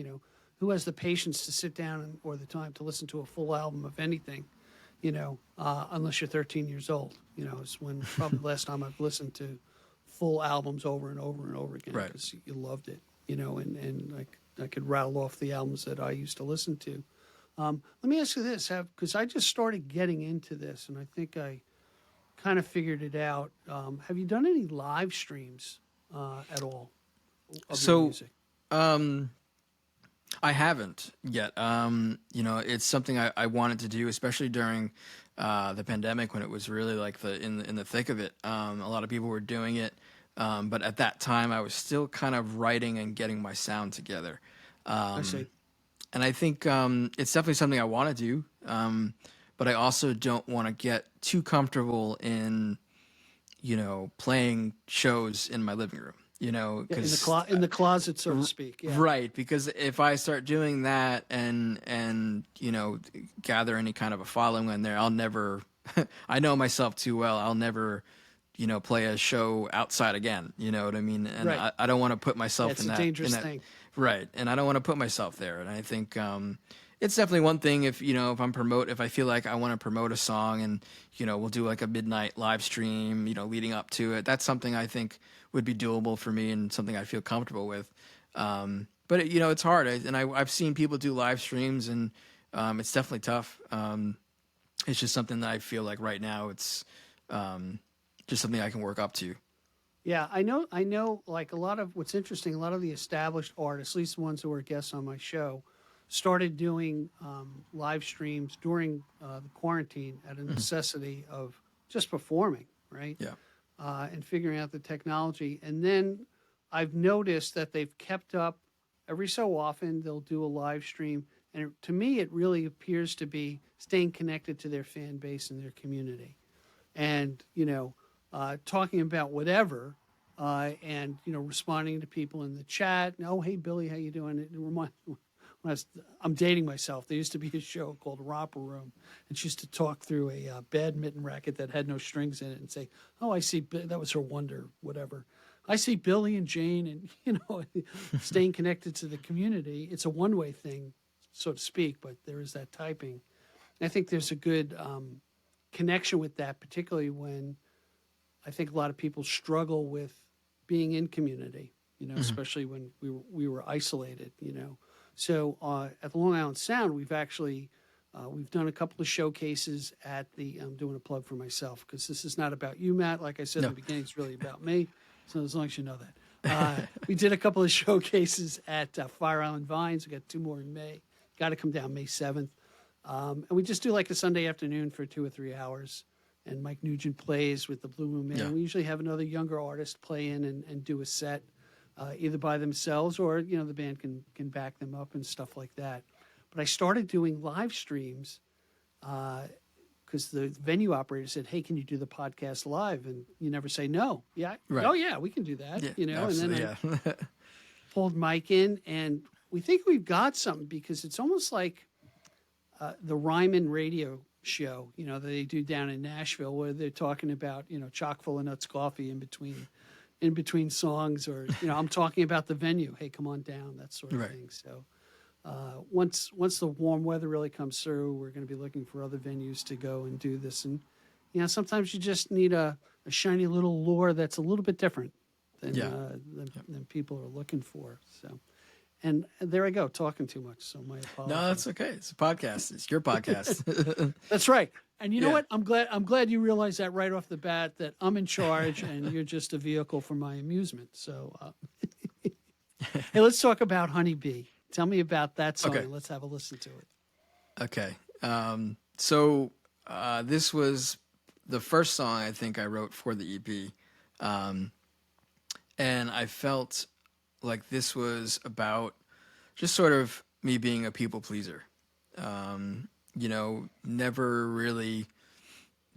Who has the patience to sit down or the time to listen to a full album of anything? Unless you're 13 years old. It's when probably the last time I've listened to full albums over and over and over again because you loved it. And like I could rattle off the albums that I used to listen to. Let me ask you this, because I just started getting into this, and I think I kind of figured it out. Have you done any live streams at all of your music? I haven't yet. It's something I wanted to do, especially during the pandemic when it was really like in the thick of it. A lot of people were doing it, but at that time I was still kind of writing and getting my sound together. I see. And I think it's definitely something I want to do, but I also don't want to get too comfortable in, playing shows in my living room. Because in the closet, so to speak. Yeah. Right, because if I start doing that and gather any kind of a following in there, I'll never. I know myself too well. I'll never, play a show outside again. You know what I mean? And right. I don't want to put myself in that. It's a dangerous thing. Right, and I don't want to put myself there. And I think it's definitely one thing if I feel like I want to promote a song and we'll do like a midnight live stream leading up to it. That's something I think would be doable for me and something I feel comfortable with. But it's hard, and I've seen people do live streams, and it's definitely tough. It's just something that I feel like right now it's just something I can work up to. Yeah, I know. Like what's interesting, a lot of the established artists, at least the ones who were guests on my show, started doing live streams during the quarantine at a necessity of just performing, right? Yeah. And figuring out the technology. And then I've noticed that they've kept up every so often. They'll do a live stream. And to me, it really appears to be staying connected to their fan base and their community. And, talking about whatever and, responding to people in the chat. And, oh, hey, Billy, how you doing? It reminds me. I'm dating myself. There used to be a show called Romper Room, and she used to talk through a badminton racket that had no strings in it and say, "Oh, I see." That was her wonder, whatever. I see Billy and Jane, and staying connected to the community. It's a one-way thing, so to speak, but there is that typing. And I think there's a good connection with that, particularly when I think a lot of people struggle with being in community. Especially when we were isolated. So at the Long Island Sound, we've actually we've done a couple of showcases at the. I'm doing a plug for myself because this is not about you, Matt. Like I said in the beginning, it's really about me. So as long as you know that, we did a couple of showcases at Fire Island Vines. We got 2 more in May. Got to come down May 7th, and we just do like a Sunday afternoon for 2 or 3 hours. And Mike Nugent plays with the Blue Moon Man. Yeah. We usually have another younger artist play in and do a set. Either by themselves or, the band can back them up and stuff like that. But I started doing live streams because the venue operator said, hey, can you do the podcast live? And you never say no. Yeah. Right. Oh, yeah, we can do that. Yeah, and then I pulled Mike in, and we think we've got something because it's almost like the Ryman radio show, that they do down in Nashville where they're talking about, chock full of nuts coffee in between songs, or I'm talking about the venue. Hey, come on down, that sort of thing. So once the warm weather really comes through, we're going to be looking for other venues to go and do this. And sometimes you just need a shiny little lure that's a little bit different than people are looking for. So, and there I go, talking too much. So my apologies. No, that's okay. It's a podcast. It's your podcast. That's right. And you know what? I'm glad you realized that right off the bat, that I'm in charge and you're just a vehicle for my amusement. So, hey, let's talk about Honeybee. Tell me about that song. Okay. And let's have a listen to it. Okay. So this was the first song I think I wrote for the EP. And I felt like this was about just sort of me being a people pleaser. Never really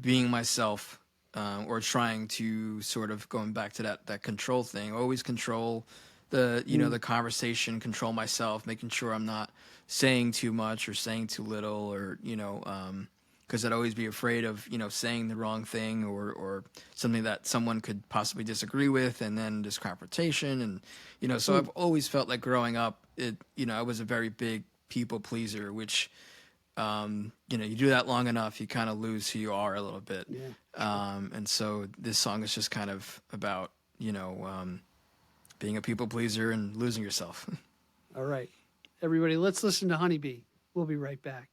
being myself, or trying to sort of, going back to that control thing, always control the, the conversation, control myself, making sure I'm not saying too much or saying too little, or, because I'd always be afraid of, saying the wrong thing, or something that someone could possibly disagree with, and then this confrontation. And, so I've always felt like growing up, I was a very big people pleaser, which, you do that long enough, you kind of lose who you are a little bit. Yeah. And so this song is just kind of about, being a people pleaser and losing yourself. All right. Everybody, let's listen to Honeybee. We'll be right back.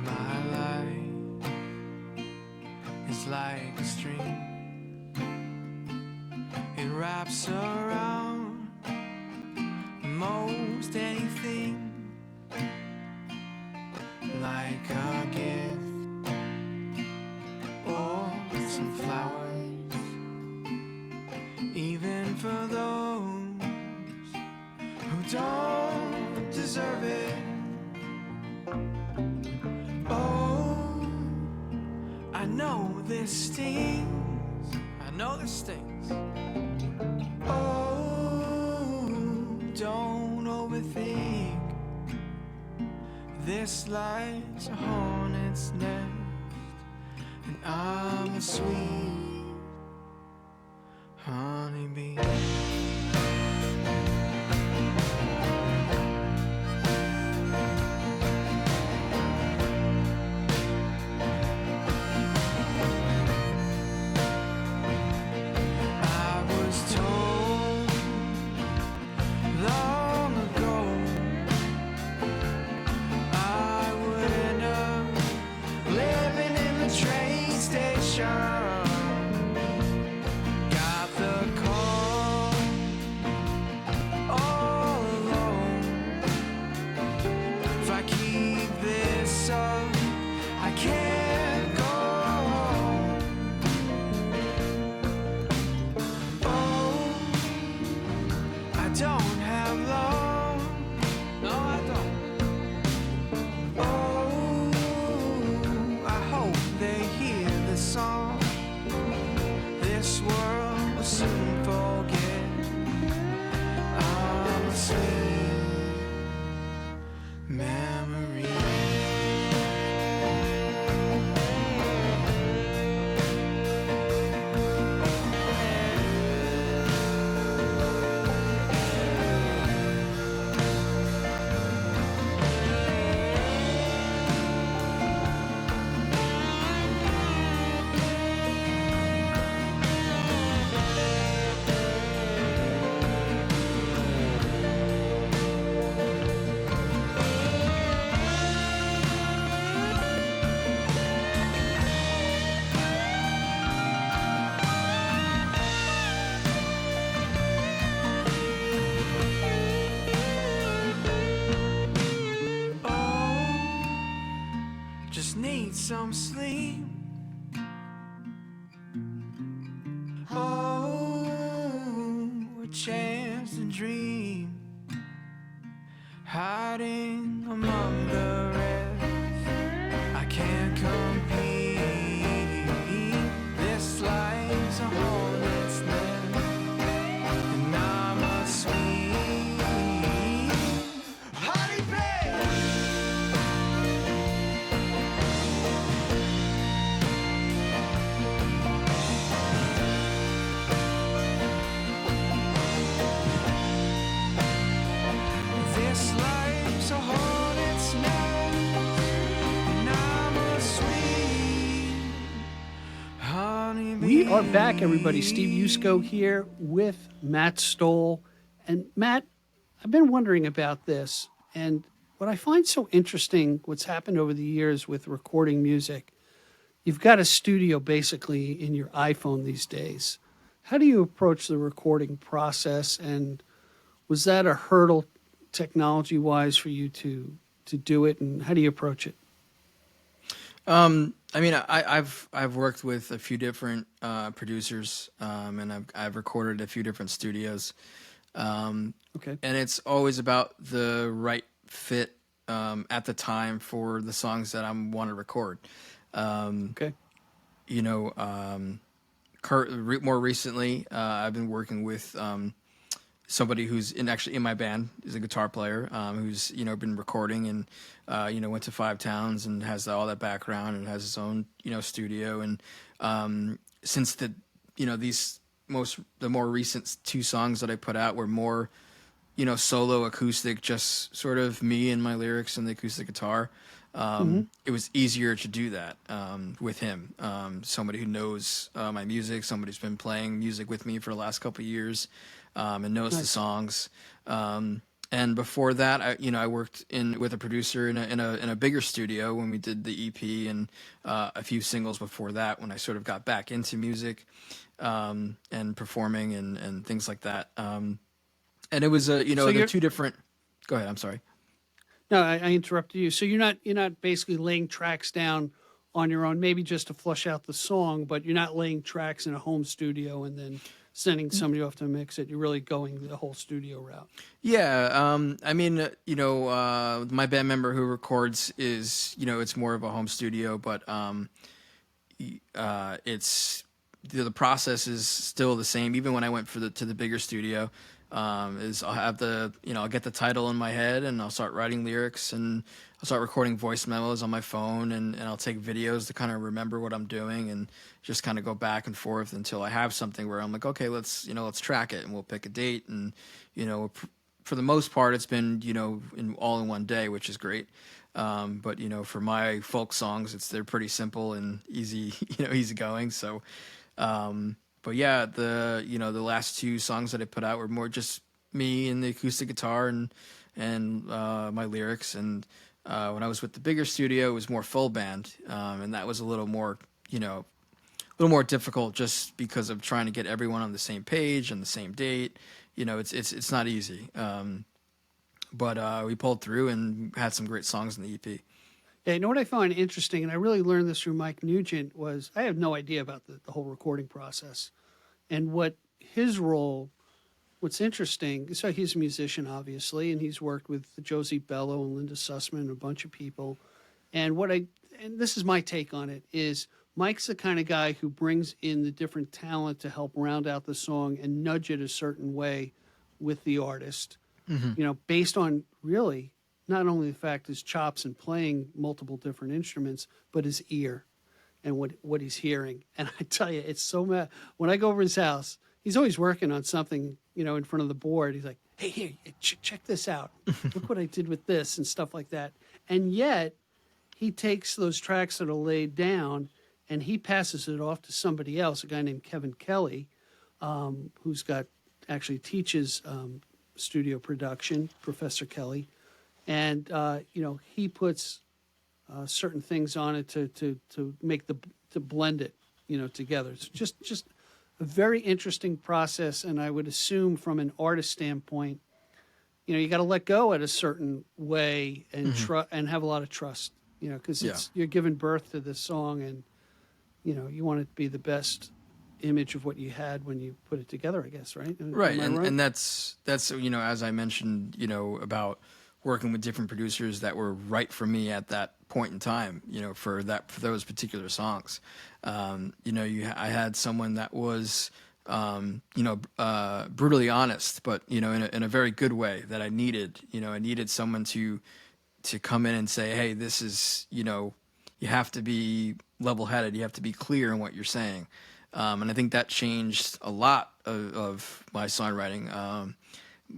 My life is like a stream. It wraps around most anything, like a gift or some flowers, even for those who don't deserve it. Oh, I know this stings. I know this stings. Oh, don't overthink. This life's a hornet's nest, and I'm a sweet honeybee. I was told long ago I would end up living in the train station. Got the call all alone. If I keep this up, I can't go home. Oh, I don't have long. No, I don't. Oh, I hope they hear the song. This world will soon forget. I'm a sweet memory. Just need some sleep. Oh, a chance to dream, hiding among the rest. I can't compete. This life's a hornet's nest, and I'm a sweet honeybee. This life's a hornet's nest, and I'm a sweet honeybee. We are back, everybody. Steve Yusko here with Matt Stoll. And Matt, I've been wondering about this. And what I find so interesting, what's happened over the years with recording music, you've got a studio basically in your iPhone these days. How do you approach the recording process? And was that a hurdle technology-wise for you to do it, and how do you approach it? I mean, I've worked with a few different producers, and I've recorded a few different studios. Okay. And it's always about the right fit at the time for the songs that I want to record. Okay. You know, more recently, I've been working with somebody who's actually in my band. Is a guitar player who's been recording and went to 5 towns and has all that background and has his own studio. And since the more recent 2 songs that I put out were more solo acoustic, just sort of me and my lyrics and the acoustic guitar. It was easier to do that with him. Somebody who knows my music, somebody who's been playing music with me for the last couple of years and knows the songs. And before that, I worked with a producer in a bigger studio when we did the EP and a few singles before that when I sort of got back into music and performing and things like that. And it was the 2 different. Go ahead. I'm sorry. No, I interrupted you. So you're not basically laying tracks down on your own, maybe just to flush out the song, but you're not laying tracks in a home studio and then sending somebody off to mix it. You're really going the whole studio route. Yeah. I mean, my band member who records is, it's more of a home studio, but it's the process is still the same. Even when I went to the bigger studio, is I'll have I'll get the title in my head and I'll start writing lyrics and I'll start recording voice memos on my phone and I'll take videos to kind of remember what I'm doing and just kind of go back and forth until I have something where I'm like, okay, let's track it and we'll pick a date. And, for the most part, it's been, all in one day, which is great. But, for my folk songs, they're pretty simple and easy, easy going. So, but yeah, the last 2 songs that I put out were more just me and the acoustic guitar and my lyrics. And when I was with the bigger studio, it was more full band, and that was a little more difficult just because of trying to get everyone on the same page and the same date. It's not easy. But we pulled through and had some great songs in the EP. Yeah, you know what I found interesting, and I really learned this through Mike Nugent, was I have no idea about the whole recording process. And what's interesting, so he's a musician, obviously, and he's worked with Josie Bello and Linda Sussman and a bunch of people. And this is my take on it, is Mike's the kind of guy who brings in the different talent to help round out the song and nudge it a certain way with the artist, based on really not only the fact his chops and playing multiple different instruments, but his ear and what he's hearing. And I tell you, it's so mad. When I go over his house, he's always working on something, in front of the board. He's like, hey, here, check this out. Look what I did with this and stuff like that. And yet he takes those tracks that are laid down and he passes it off to somebody else, a guy named Kevin Kelly, who's actually teaches studio production, Professor Kelly. And, he puts certain things on it to make to blend it, together. It's just a very interesting process. And I would assume from an artist standpoint, you got to let go at a certain way and and have a lot of trust, because you're giving birth to this song and, you want it to be the best image of what you had when you put it together, I guess, right? Right. And that's, as I mentioned, about working with different producers that were right for me at that point in time, for those particular songs. I had someone that was, brutally honest, but, in a very good way that I needed. I needed someone to come in and say, hey, this is, you have to be level-headed. You have to be clear in what you're saying. And I think that changed a lot of my songwriting.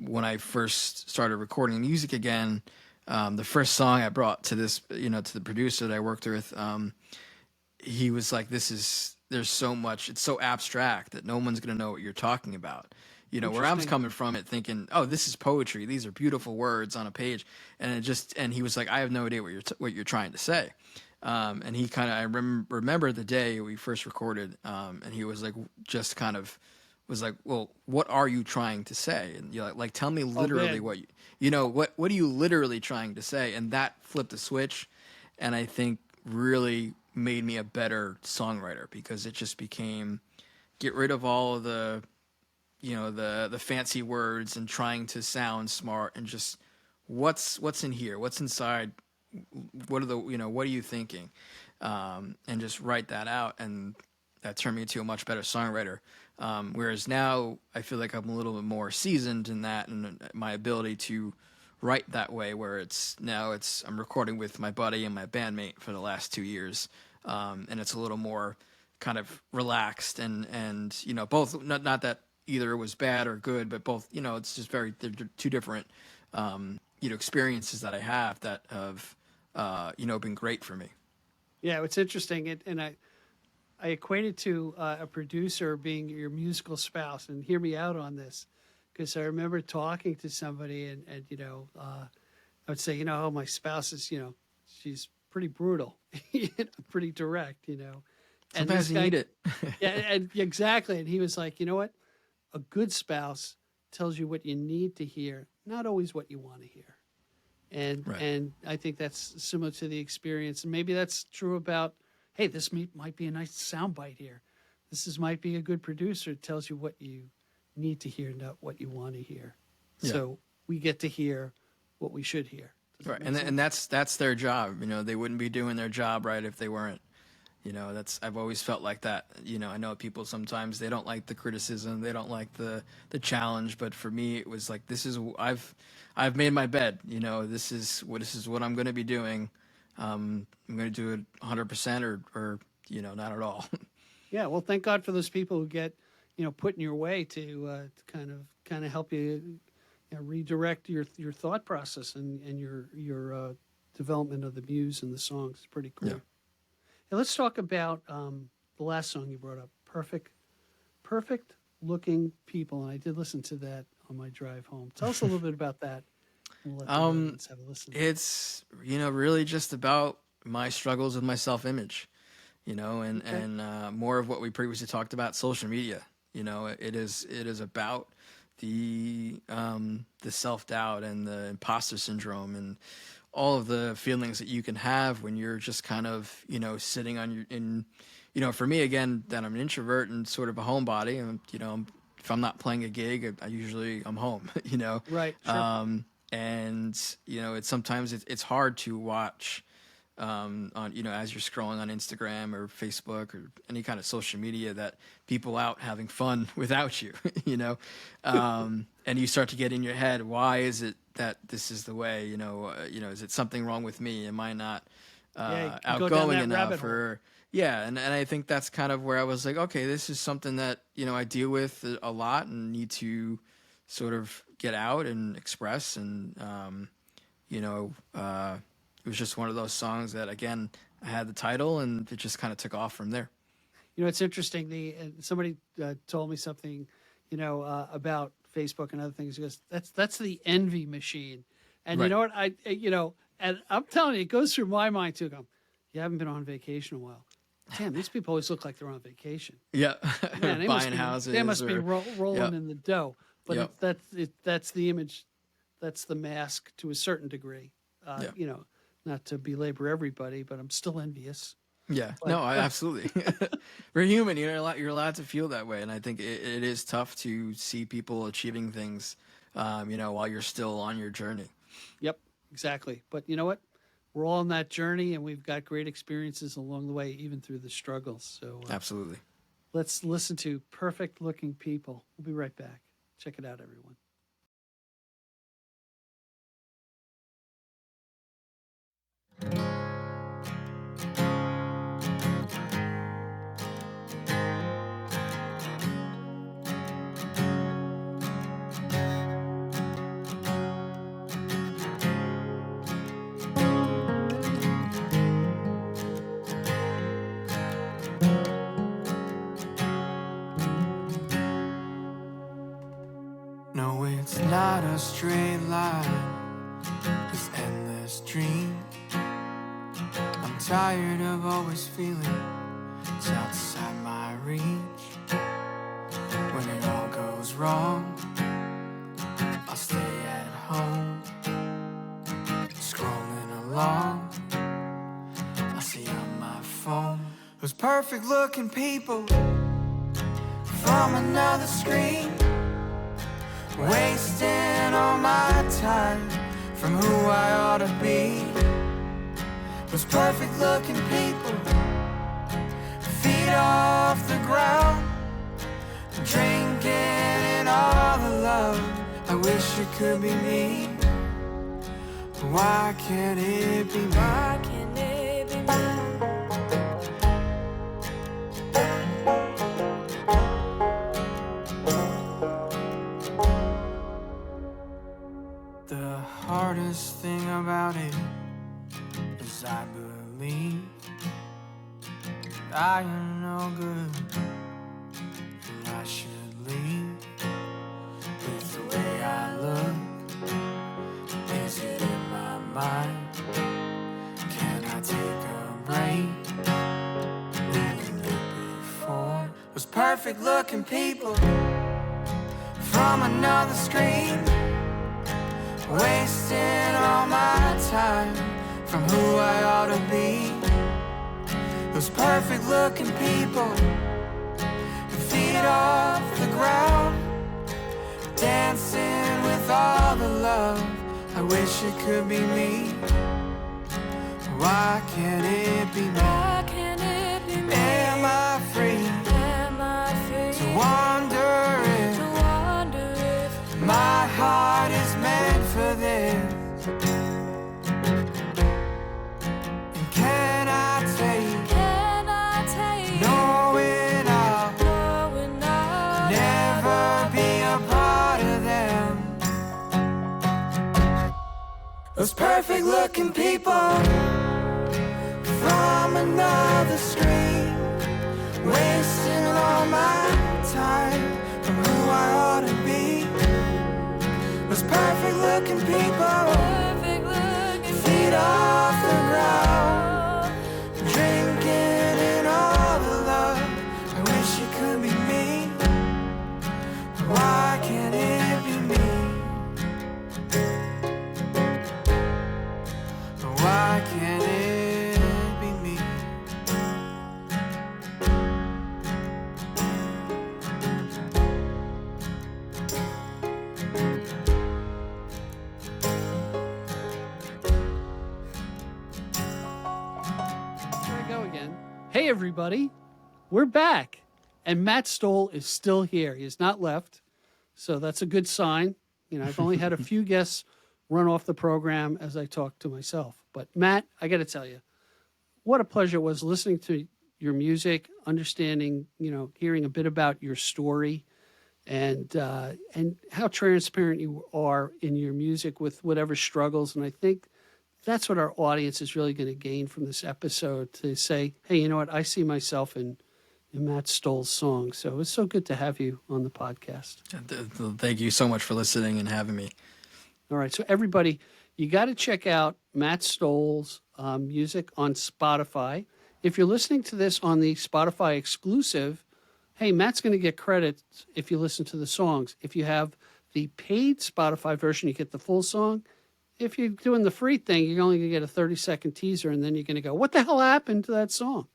When I first started recording music again, the first song I brought to this, to the producer that I worked with, he was like, there's so much, it's so abstract that no one's going to know what you're talking about. Where I was coming from it thinking, oh, this is poetry. These are beautiful words on a page. And he was like, I have no idea what you're trying to say. And he kind of, I remember the day we first recorded, and he was like, just kind of was like, well, what are you trying to say? And you're like tell me literally man. what what are you literally trying to say? And that flipped the switch, and I think really made me a better songwriter, because it just became, get rid of all of the the fancy words and trying to sound smart, and just what's in here, what's inside, what are the what are you thinking, and just write that out, and that turned me into a much better songwriter. Whereas now I feel like I'm a little bit more seasoned in that, and my ability to write that way, where I'm recording with my buddy and my bandmate for the last 2 years, and it's a little more kind of relaxed, and both, not that either was bad or good, but both, it's just they're two different experiences that I have that have been great for me. Yeah, it's interesting, and I equate it to a producer being your musical spouse, and hear me out on this, because I remember talking to somebody, and I would say, oh, my spouse is, she's pretty brutal, pretty direct, And Sometimes you guy, need it. yeah, and exactly. And he was like, you know what? A good spouse tells you what you need to hear, not always what you want to hear. And Right. and I think that's similar to the experience. And maybe that's true about, hey, this might be a nice soundbite here. Might be a good producer. It tells you what you need to hear, not what you want to hear. Yeah. So we get to hear what we should hear. Does that Right, make and sense? that's their job. They wouldn't be doing their job right if they weren't. I've always felt like that. I know people sometimes, they don't like the criticism, they don't like the challenge, but for me it was like, I've made my bed. This is what I'm going to be doing. I'm going to do it 100% or not at all. Yeah, well, thank God for those people who get, put in your way to kind of help you, redirect your thought process and your development of the muse and the songs. It's pretty cool. Yeah. Hey, let's talk about the last song you brought up, Perfect Looking People, and I did listen to that on my drive home. Tell us a little bit about that. We'll let the audience have a listen. It's really just about my struggles with my self-image, and Okay. and more of what we previously talked about, social media. It is about the self-doubt and the imposter syndrome and all of the feelings that you can have when you're just kind of sitting on for me, again, that I'm an introvert and sort of a homebody, and if I'm not playing a gig, I'm home. Right. Sure. And it's sometimes it's hard to watch on as you're scrolling on Instagram or Facebook or any kind of social media, that people out having fun without you. And you start to get in your head, why is it that this is the way? Is it something wrong with me? Am I not Yeah, you go down outgoing that rabbit enough? hole. Or yeah, and I think that's kind of where I was like, okay, this is something that I deal with a lot and need to sort of get out and express. And it was just one of those songs that, again, I had the title and it just kind of took off from there. It's interesting. Somebody told me something, about Facebook and other things. He goes, that's the envy machine. And Right. you know what? And I'm telling you, it goes through my mind too. Going, you haven't been on vacation in a while. Damn, these people always look like they're on vacation. Yeah. Man, they Buying houses. They must be or- rolling Yep. in the dough. But Yep. that's the image. That's the mask to a certain degree. Yeah. Not to belabor everybody, but I'm still envious. Yeah, But- no, absolutely. We're human. You're allowed to feel that way, and I think it is tough to see people achieving things, while you're still on your journey. Yep, exactly. But you know what? We're all on that journey, and we've got great experiences along the way, even through the struggles. So Absolutely. let's listen to Perfect Looking People. We'll be right back. Check it out, everyone. No, it's not a straight line, this endless dream. I'm tired of always feeling it's outside my reach, when it all is wrong, I'll stay at home, scrolling along. I see on my phone those perfect looking people from another screen, wasting all my time from who I ought to be. Those perfect looking people, feet off the ground, drinking in all the love. I wish it could be me. Why can't it be me? Why can't it be me? The hardest thing about it is I believe I am no good and I should leave. With the way I look, is it in my mind? Can I take a break? Ruined it before. Those perfect looking people from another screen, wasting all my time from who I ought to be. Those perfect looking people, feet off the ground, dancing with all the love. I wish it could be me. Why can't it be me? Why can't it be me? Am I free? Am I free to wonder if my heart is meant for this? And can I take knowing I'll never be a part of them? Those perfect looking people from another screen, wasting all my time from who I ought to be. Those perfect looking people, feet off the ground, drinking in all the love. I wish it could be me. Why can't it be me? Why can't it be me? There we go again. Hey, everybody. We're back. And Matt Stoll is still here. He has not left. So that's a good sign. You know, I've only had a few guests run off the program as I talk to myself. But Matt, I got to tell you, what a pleasure it was listening to your music, understanding, you know, hearing a bit about your story and how transparent you are in your music with whatever struggles. And I think that's what our audience is really going to gain from this episode, to say, hey, you know what? I see myself in Matt Stoll's song. So it was so good to have you on the podcast. Thank you so much for listening and having me. All right. So everybody, you got to check out Matt Stoll's music on Spotify. If you're listening to this on the Spotify exclusive, hey, Matt's going to get credit if you listen to the songs. If you have the paid Spotify version, you get the full song. If you're doing the free thing, you're only going to get a 30-second teaser, and then you're going to go, what the hell happened to that song?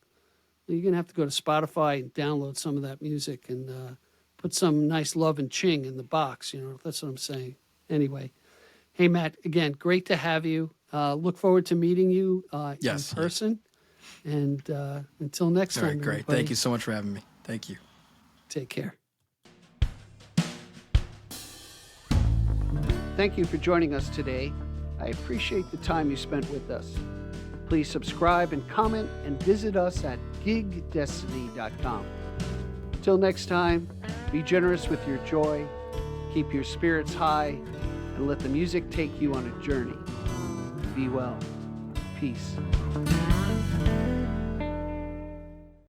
You're going to have to go to Spotify and download some of that music and put some nice love and ching in the box. You know, that's what I'm saying. Anyway, hey, Matt, again, great to have you. Look forward to meeting you in person. And until next time. All right, great. Everybody, thank you so much for having me. Thank you. Take care. Thank you for joining us today. I appreciate the time you spent with us. Please subscribe and comment and visit us at gigdestiny.com. Until next time, be generous with your joy, keep your spirits high, and let the music take you on a journey. Be well. Peace.